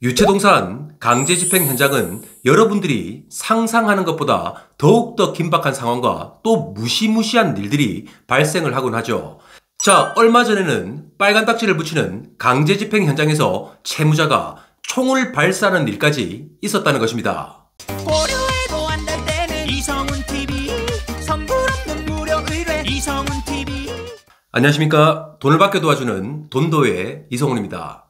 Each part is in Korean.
유체동산 강제집행 현장은 여러분들이 상상하는 것보다 더욱더 긴박한 상황과 또 무시무시한 일들이 발생을 하곤 하죠. 자, 얼마 전에는 빨간 딱지를 붙이는 강제집행 현장에서 채무자가 총을 발사하는 일까지 있었다는 것입니다. 고려해도 안 될 때는 이성훈TV, 선불 없는 무료 의뢰 이성훈TV. 안녕하십니까. 돈을 받게 도와주는 돈도의 이성훈입니다.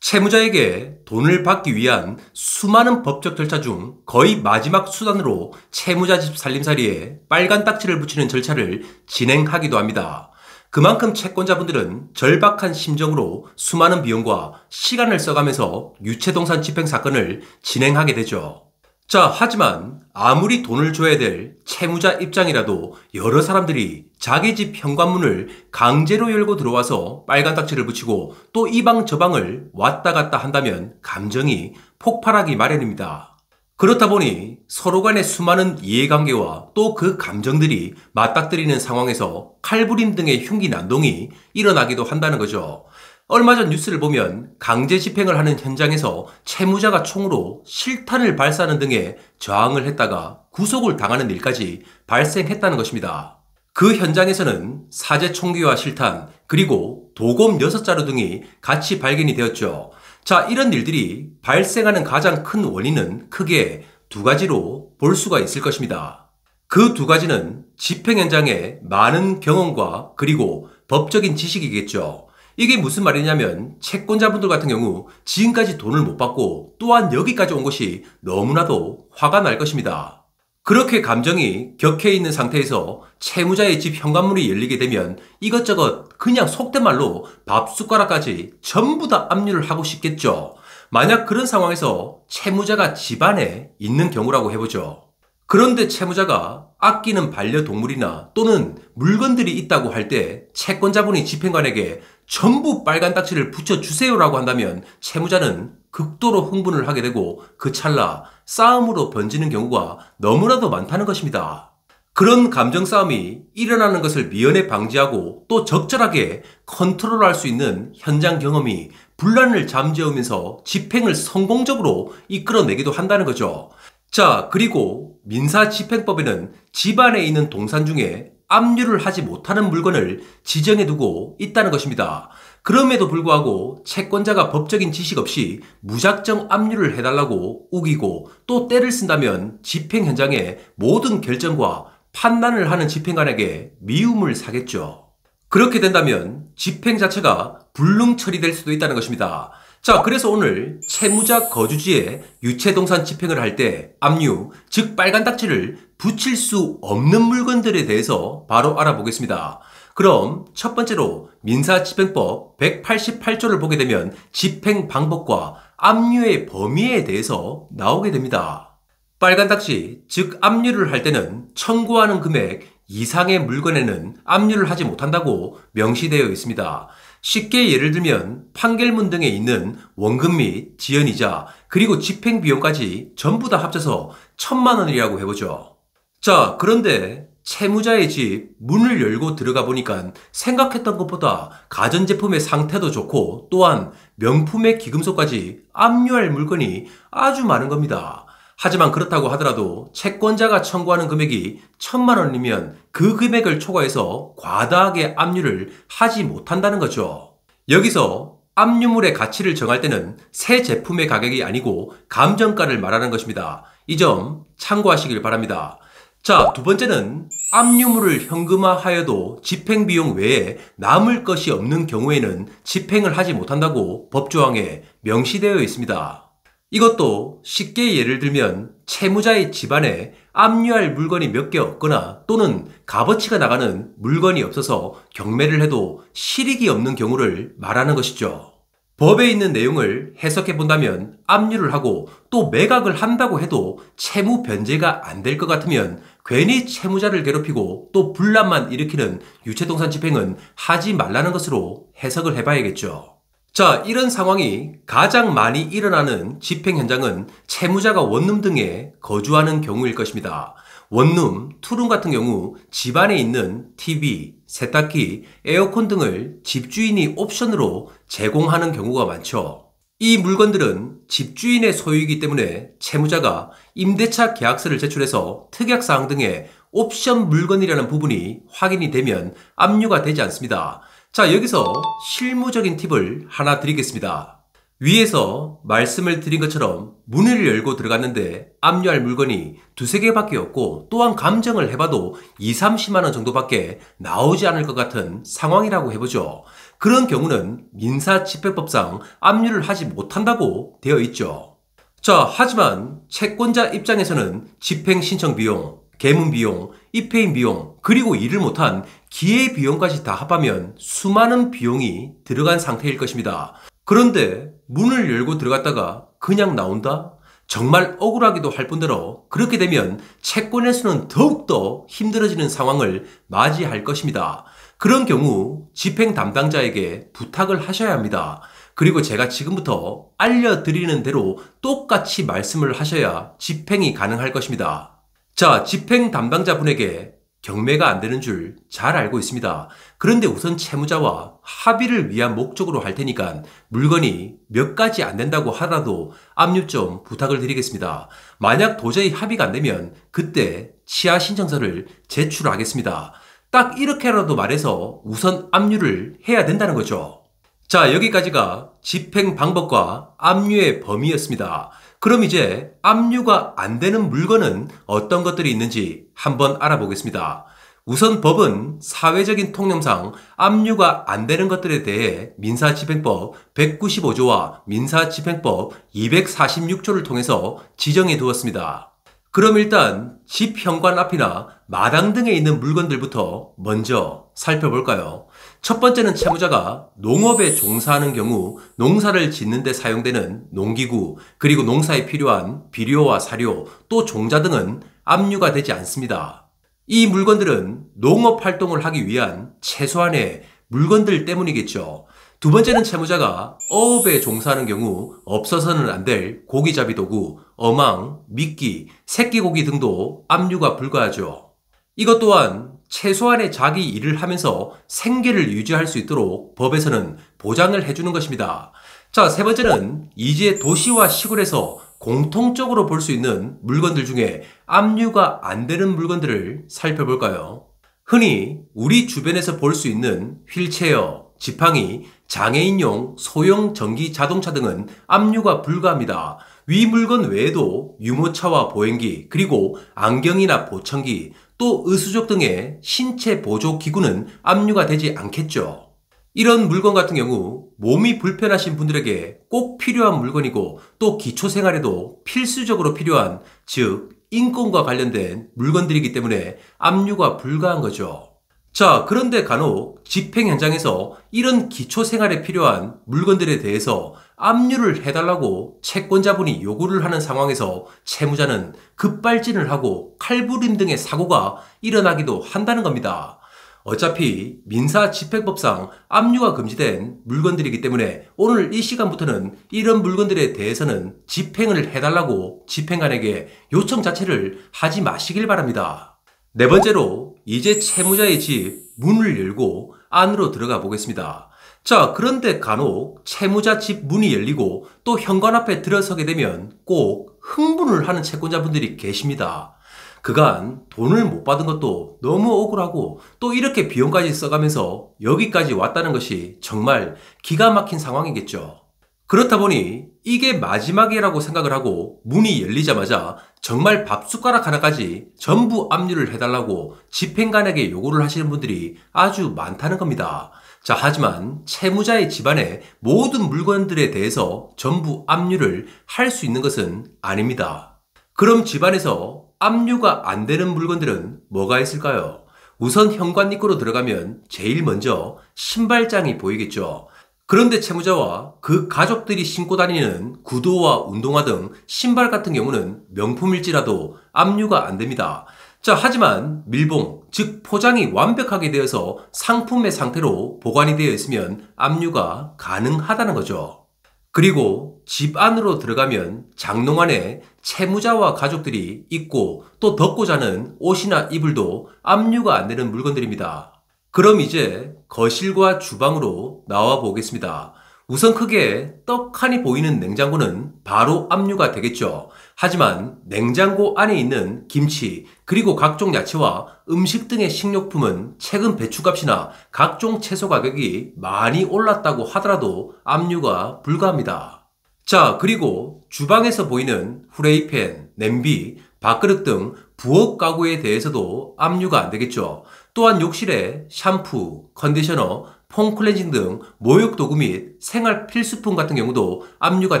채무자에게 돈을 받기 위한 수많은 법적 절차 중 거의 마지막 수단으로 채무자 집 살림살이에 빨간 딱지를 붙이는 절차를 진행하기도 합니다. 그만큼 채권자분들은 절박한 심정으로 수많은 비용과 시간을 써가면서 유체동산 집행 사건을 진행하게 되죠. 자, 하지만 아무리 돈을 줘야 될 채무자 입장이라도 여러 사람들이 자기 집 현관문을 강제로 열고 들어와서 빨간 딱지를 붙이고 또 이 방 저 방을 왔다 갔다 한다면 감정이 폭발하기 마련입니다. 그렇다 보니 서로 간의 수많은 이해관계와 또 그 감정들이 맞닥뜨리는 상황에서 칼부림 등의 흉기 난동이 일어나기도 한다는 거죠. 얼마 전 뉴스를 보면 강제 집행을 하는 현장에서 채무자가 총으로 실탄을 발사하는 등의 저항을 했다가 구속을 당하는 일까지 발생했다는 것입니다. 그 현장에서는 사제 총기와 실탄 그리고 도검 6자루 등이 같이 발견이 되었죠. 자, 이런 일들이 발생하는 가장 큰 원인은 크게 두 가지로 볼 수가 있을 것입니다. 그 두 가지는 집행 현장의 많은 경험과 그리고 법적인 지식이겠죠. 이게 무슨 말이냐면 채권자분들 같은 경우 지금까지 돈을 못 받고 또한 여기까지 온 것이 너무나도 화가 날 것입니다. 그렇게 감정이 격해 있는 상태에서 채무자의 집 현관문이 열리게 되면 이것저것 그냥 속된 말로 밥숟가락까지 전부 다 압류를 하고 싶겠죠. 만약 그런 상황에서 채무자가 집안에 있는 경우라고 해보죠. 그런데 채무자가 아끼는 반려동물이나 또는 물건들이 있다고 할 때 채권자분이 집행관에게 전부 빨간 딱지를 붙여주세요라고 한다면 채무자는 극도로 흥분을 하게 되고 그 찰나 싸움으로 번지는 경우가 너무나도 많다는 것입니다. 그런 감정 싸움이 일어나는 것을 미연에 방지하고 또 적절하게 컨트롤할 수 있는 현장 경험이 분란을 잠재우면서 집행을 성공적으로 이끌어내기도 한다는 거죠. 자, 그리고 민사집행법에는 집안에 있는 동산 중에 압류를 하지 못하는 물건을 지정해두고 있다는 것입니다. 그럼에도 불구하고 채권자가 법적인 지식 없이 무작정 압류를 해달라고 우기고 또 때를 쓴다면 집행 현장의 모든 결정과 판단을 하는 집행관에게 미움을 사겠죠. 그렇게 된다면 집행 자체가 불능 처리될 수도 있다는 것입니다. 자, 그래서 오늘 채무자 거주지에 유체동산 집행을 할 때 압류, 즉 빨간 딱지를 붙일 수 없는 물건들에 대해서 바로 알아보겠습니다. 그럼 첫 번째로 민사집행법 188조를 보게 되면 집행 방법과 압류의 범위에 대해서 나오게 됩니다. 빨간 딱지, 즉 압류를 할 때는 청구하는 금액 이상의 물건에는 압류를 하지 못한다고 명시되어 있습니다. 쉽게 예를 들면 판결문 등에 있는 원금 및 지연이자 그리고 집행비용까지 전부 다 합쳐서 1,000만 원이라고 해보죠. 자, 그런데 채무자의 집 문을 열고 들어가 보니까 생각했던 것보다 가전제품의 상태도 좋고 또한 명품의 기금속까지 압류할 물건이 아주 많은 겁니다. 하지만 그렇다고 하더라도 채권자가 청구하는 금액이 1,000만 원이면 그 금액을 초과해서 과다하게 압류를 하지 못한다는 거죠. 여기서 압류물의 가치를 정할 때는 새 제품의 가격이 아니고 감정가를 말하는 것입니다. 이 점 참고하시길 바랍니다. 자, 두 번째는 압류물을 현금화하여도 집행비용 외에 남을 것이 없는 경우에는 집행을 하지 못한다고 법조항에 명시되어 있습니다. 이것도 쉽게 예를 들면 채무자의 집안에 압류할 물건이 몇 개 없거나 또는 값어치가 나가는 물건이 없어서 경매를 해도 실익이 없는 경우를 말하는 것이죠. 법에 있는 내용을 해석해 본다면 압류를 하고 또 매각을 한다고 해도 채무 변제가 안 될 것 같으면 괜히 채무자를 괴롭히고 또 분란만 일으키는 유체동산 집행은 하지 말라는 것으로 해석을 해봐야겠죠. 자, 이런 상황이 가장 많이 일어나는 집행 현장은 채무자가 원룸 등에 거주하는 경우일 것입니다. 원룸, 투룸 같은 경우 집안에 있는 TV, 세탁기, 에어컨 등을 집주인이 옵션으로 제공하는 경우가 많죠. 이 물건들은 집주인의 소유이기 때문에 채무자가 임대차 계약서를 제출해서 특약사항 등의 옵션 물건이라는 부분이 확인이 되면 압류가 되지 않습니다. 자, 여기서 실무적인 팁을 하나 드리겠습니다. 위에서 말씀을 드린 것처럼 문을 열고 들어갔는데 압류할 물건이 두세 개밖에 없고 또한 감정을 해봐도 2, 30만 원 정도밖에 나오지 않을 것 같은 상황이라고 해보죠. 그런 경우는 민사집행법상 압류를 하지 못한다고 되어 있죠. 자, 하지만 채권자 입장에서는 집행신청 비용, 개문 비용, 입회인 비용, 그리고 일을 못한 기회 비용까지 다 합하면 수많은 비용이 들어간 상태일 것입니다. 그런데 문을 열고 들어갔다가 그냥 나온다? 정말 억울하기도 할 뿐더러 그렇게 되면 채권에서는 더욱더 힘들어지는 상황을 맞이할 것입니다. 그런 경우 집행 담당자에게 부탁을 하셔야 합니다. 그리고 제가 지금부터 알려드리는 대로 똑같이 말씀을 하셔야 집행이 가능할 것입니다. 자, 집행 담당자분에게 경매가 안 되는 줄 잘 알고 있습니다. 그런데 우선 채무자와 합의를 위한 목적으로 할 테니까 물건이 몇 가지 안 된다고 하더라도 압류 좀 부탁을 드리겠습니다. 만약 도저히 합의가 안 되면 그때 취하 신청서를 제출하겠습니다. 딱 이렇게라도 말해서 우선 압류를 해야 된다는 거죠. 자, 여기까지가 집행 방법과 압류의 범위였습니다. 그럼 이제 압류가 안 되는 물건은 어떤 것들이 있는지 한번 알아보겠습니다. 우선 법은 사회적인 통념상 압류가 안 되는 것들에 대해 민사집행법 195조와 민사집행법 246조를 통해서 지정해 두었습니다. 그럼 일단 집 현관 앞이나 마당 등에 있는 물건들부터 먼저 살펴볼까요? 첫 번째는 채무자가 농업에 종사하는 경우 농사를 짓는 데 사용되는 농기구, 그리고 농사에 필요한 비료와 사료, 또 종자 등은 압류가 되지 않습니다. 이 물건들은 농업 활동을 하기 위한 최소한의 물건들 때문이겠죠. 두 번째는 채무자가 어업에 종사하는 경우 없어서는 안 될 고기잡이 도구, 어망, 미끼, 새끼고기 등도 압류가 불가하죠. 이것 또한 최소한의 자기 일을 하면서 생계를 유지할 수 있도록 법에서는 보장을 해주는 것입니다. 자, 세 번째는 이제 도시와 시골에서 공통적으로 볼 수 있는 물건들 중에 압류가 안 되는 물건들을 살펴볼까요? 흔히 우리 주변에서 볼 수 있는 휠체어, 지팡이, 장애인용 소형 전기 자동차 등은 압류가 불가합니다. 위 물건 외에도 유모차와 보행기, 그리고 안경이나 보청기, 또 의수족 등의 신체 보조 기구는 압류가 되지 않겠죠. 이런 물건 같은 경우 몸이 불편하신 분들에게 꼭 필요한 물건이고 또 기초생활에도 필수적으로 필요한, 즉 인권과 관련된 물건들이기 때문에 압류가 불가한 거죠. 자, 그런데 간혹 집행 현장에서 이런 기초생활에 필요한 물건들에 대해서 압류를 해달라고 채권자분이 요구를 하는 상황에서 채무자는 급발진을 하고 칼부림 등의 사고가 일어나기도 한다는 겁니다. 어차피 민사집행법상 압류가 금지된 물건들이기 때문에 오늘 이 시간부터는 이런 물건들에 대해서는 집행을 해달라고 집행관에게 요청 자체를 하지 마시길 바랍니다. 네 번째로 이제 채무자의 집 문을 열고 안으로 들어가 보겠습니다. 자, 그런데 간혹 채무자 집 문이 열리고 또 현관 앞에 들어서게 되면 꼭 흥분을 하는 채권자분들이 계십니다. 그간 돈을 못 받은 것도 너무 억울하고 또 이렇게 비용까지 써가면서 여기까지 왔다는 것이 정말 기가 막힌 상황이겠죠. 그렇다 보니 이게 마지막이라고 생각을 하고 문이 열리자마자 정말 밥숟가락 하나까지 전부 압류를 해달라고 집행관에게 요구를 하시는 분들이 아주 많다는 겁니다. 자, 하지만 채무자의 집안의 모든 물건들에 대해서 전부 압류를 할 수 있는 것은 아닙니다. 그럼 집안에서 압류가 안 되는 물건들은 뭐가 있을까요? 우선 현관 입구로 들어가면 제일 먼저 신발장이 보이겠죠. 그런데 채무자와 그 가족들이 신고 다니는 구두와 운동화 등 신발 같은 경우는 명품일지라도 압류가 안 됩니다. 자, 하지만 밀봉, 즉 포장이 완벽하게 되어서 상품의 상태로 보관이 되어 있으면 압류가 가능하다는 거죠. 그리고 집 안으로 들어가면 장롱 안에 채무자와 가족들이 입고 또 덮고 자는 옷이나 이불도 압류가 안 되는 물건들입니다. 그럼 이제 거실과 주방으로 나와 보겠습니다. 우선 크게 떡하니 보이는 냉장고는 바로 압류가 되겠죠. 하지만 냉장고 안에 있는 김치, 그리고 각종 야채와 음식 등의 식료품은 최근 배추값이나 각종 채소 가격이 많이 올랐다고 하더라도 압류가 불가합니다. 자, 그리고 주방에서 보이는 후레이팬, 냄비, 밥그릇 등 부엌 가구에 대해서도 압류가 안 되겠죠. 또한 욕실에 샴푸, 컨디셔너, 폼 클렌징 등 목욕 도구 및 생활 필수품 같은 경우도 압류가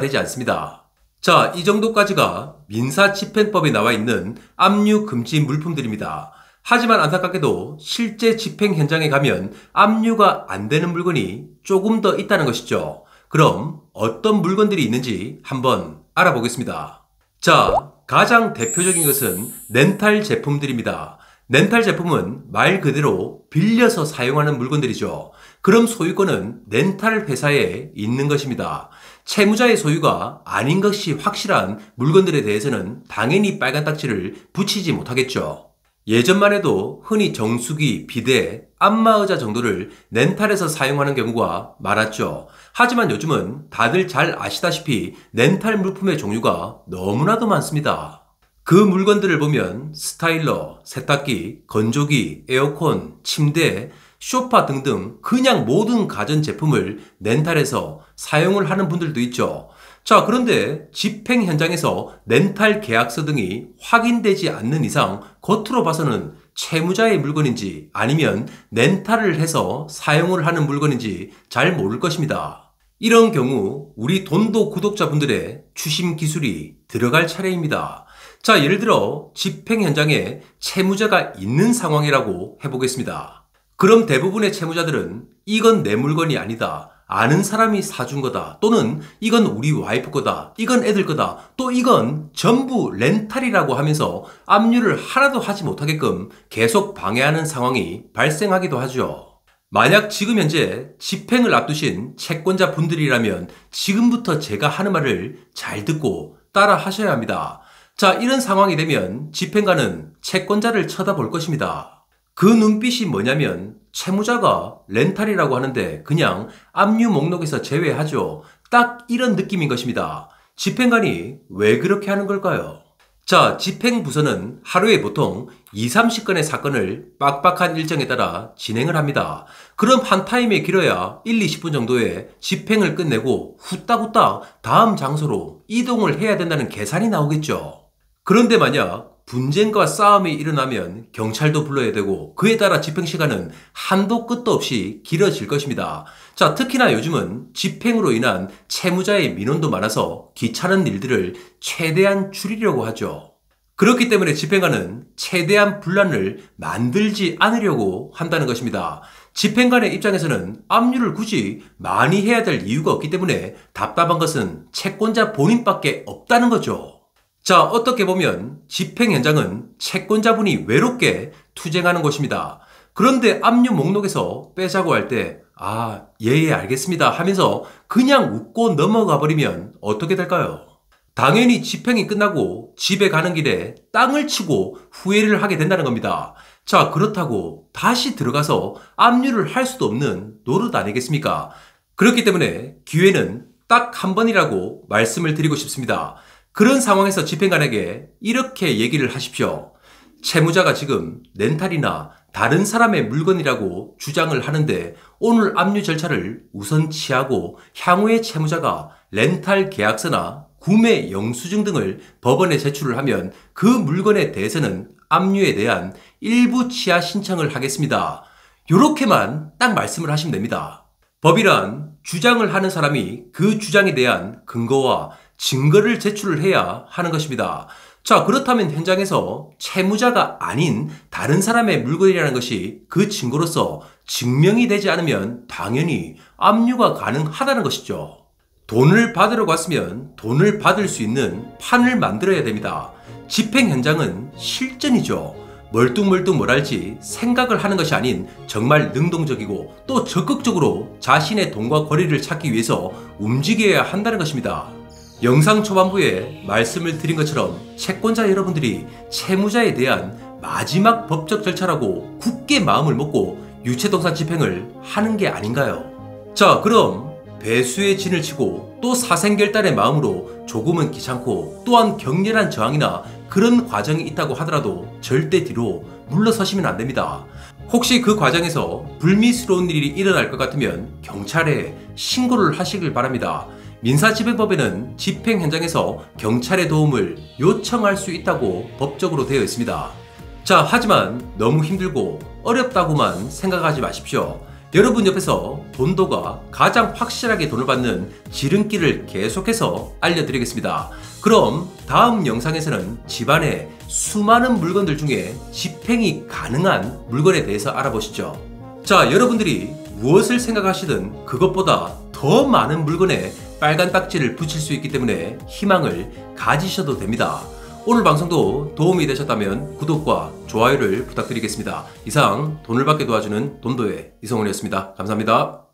되지 않습니다. 자, 이 정도까지가 민사집행법에 나와 있는 압류 금지 물품들입니다. 하지만 안타깝게도 실제 집행 현장에 가면 압류가 안 되는 물건이 조금 더 있다는 것이죠. 그럼 어떤 물건들이 있는지 한번 알아보겠습니다. 자, 가장 대표적인 것은 렌탈 제품들입니다. 렌탈 제품은 말 그대로 빌려서 사용하는 물건들이죠. 그럼 소유권은 렌탈 회사에 있는 것입니다. 채무자의 소유가 아닌 것이 확실한 물건들에 대해서는 당연히 빨간 딱지를 붙이지 못하겠죠. 예전만 해도 흔히 정수기, 비데, 안마의자 정도를 렌탈해서 사용하는 경우가 많았죠. 하지만 요즘은 다들 잘 아시다시피 렌탈 물품의 종류가 너무나도 많습니다. 그 물건들을 보면 스타일러, 세탁기, 건조기, 에어컨, 침대, 소파 등등 그냥 모든 가전제품을 렌탈해서 사용을 하는 분들도 있죠. 자, 그런데 집행 현장에서 렌탈 계약서 등이 확인되지 않는 이상 겉으로 봐서는 채무자의 물건인지 아니면 렌탈을 해서 사용을 하는 물건인지 잘 모를 것입니다. 이런 경우 우리 돈도 구독자분들의 추심 기술이 들어갈 차례입니다. 자, 예를 들어 집행 현장에 채무자가 있는 상황이라고 해보겠습니다. 그럼 대부분의 채무자들은 이건 내 물건이 아니다, 아는 사람이 사준 거다, 또는 이건 우리 와이프 거다, 이건 애들 거다, 또 이건 전부 렌탈이라고 하면서 압류를 하나도 하지 못하게끔 계속 방해하는 상황이 발생하기도 하죠. 만약 지금 현재 집행을 앞두신 채권자 분들이라면 지금부터 제가 하는 말을 잘 듣고 따라 하셔야 합니다. 자, 이런 상황이 되면 집행관은 채권자를 쳐다볼 것입니다. 그 눈빛이 뭐냐면 채무자가 렌탈이라고 하는데 그냥 압류 목록에서 제외하죠. 딱 이런 느낌인 것입니다. 집행관이 왜 그렇게 하는 걸까요? 자, 집행부서는 하루에 보통 20-30건의 사건을 빡빡한 일정에 따라 진행을 합니다. 그럼 한 타임에 길어야 1-20분 정도의 집행을 끝내고 후딱후딱 다음 장소로 이동을 해야 된다는 계산이 나오겠죠. 그런데 만약 분쟁과 싸움이 일어나면 경찰도 불러야 되고 그에 따라 집행시간은 한도 끝도 없이 길어질 것입니다. 자, 특히나 요즘은 집행으로 인한 채무자의 민원도 많아서 귀찮은 일들을 최대한 줄이려고 하죠. 그렇기 때문에 집행관은 최대한 분란을 만들지 않으려고 한다는 것입니다. 집행관의 입장에서는 압류를 굳이 많이 해야 될 이유가 없기 때문에 답답한 것은 채권자 본인밖에 없다는 거죠. 자, 어떻게 보면 집행 현장은 채권자분이 외롭게 투쟁하는 곳입니다. 그런데 압류 목록에서 빼자고 할 때 예, 알겠습니다 하면서 그냥 웃고 넘어가 버리면 어떻게 될까요? 당연히 집행이 끝나고 집에 가는 길에 땅을 치고 후회를 하게 된다는 겁니다. 자, 그렇다고 다시 들어가서 압류를 할 수도 없는 노릇 아니겠습니까? 그렇기 때문에 기회는 딱 한 번이라고 말씀을 드리고 싶습니다. 그런 상황에서 집행관에게 이렇게 얘기를 하십시오. 채무자가 지금 렌탈이나 다른 사람의 물건이라고 주장을 하는데 오늘 압류 절차를 우선 취하고 향후에 채무자가 렌탈 계약서나 구매 영수증 등을 법원에 제출을 하면 그 물건에 대해서는 압류에 대한 일부 취하 신청을 하겠습니다. 요렇게만 딱 말씀을 하시면 됩니다. 법이란 주장을 하는 사람이 그 주장에 대한 근거와 증거를 제출을 해야 하는 것입니다. 자, 그렇다면 현장에서 채무자가 아닌 다른 사람의 물건이라는 것이 그 증거로서 증명이 되지 않으면 당연히 압류가 가능하다는 것이죠. 돈을 받으러 갔으면 돈을 받을 수 있는 판을 만들어야 됩니다. 집행 현장은 실전이죠. 멀뚱멀뚱 뭘 할지 생각을 하는 것이 아닌 정말 능동적이고 또 적극적으로 자신의 돈과 거리를 찾기 위해서 움직여야 한다는 것입니다. 영상 초반부에 말씀을 드린 것처럼 채권자 여러분들이 채무자에 대한 마지막 법적 절차라고 굳게 마음을 먹고 유체동산 집행을 하는 게 아닌가요? 자, 그럼 배수의 진을 치고 또 사생결단의 마음으로 조금은 귀찮고 또한 격렬한 저항이나 그런 과정이 있다고 하더라도 절대 뒤로 물러서시면 안 됩니다. 혹시 그 과정에서 불미스러운 일이 일어날 것 같으면 경찰에 신고를 하시길 바랍니다. 민사집행법에는 집행 현장에서 경찰의 도움을 요청할 수 있다고 법적으로 되어 있습니다. 자, 하지만 너무 힘들고 어렵다고만 생각하지 마십시오. 여러분 옆에서 돈도가 가장 확실하게 돈을 받는 지름길을 계속해서 알려드리겠습니다. 그럼 다음 영상에서는 집안의 수많은 물건들 중에 집행이 가능한 물건에 대해서 알아보시죠. 자, 여러분들이 무엇을 생각하시든 그것보다 더 많은 물건에 빨간 딱지를 붙일 수 있기 때문에 희망을 가지셔도 됩니다. 오늘 방송도 도움이 되셨다면 구독과 좋아요를 부탁드리겠습니다. 이상 돈을 받게 도와주는 돈도의 이성훈이었습니다. 감사합니다.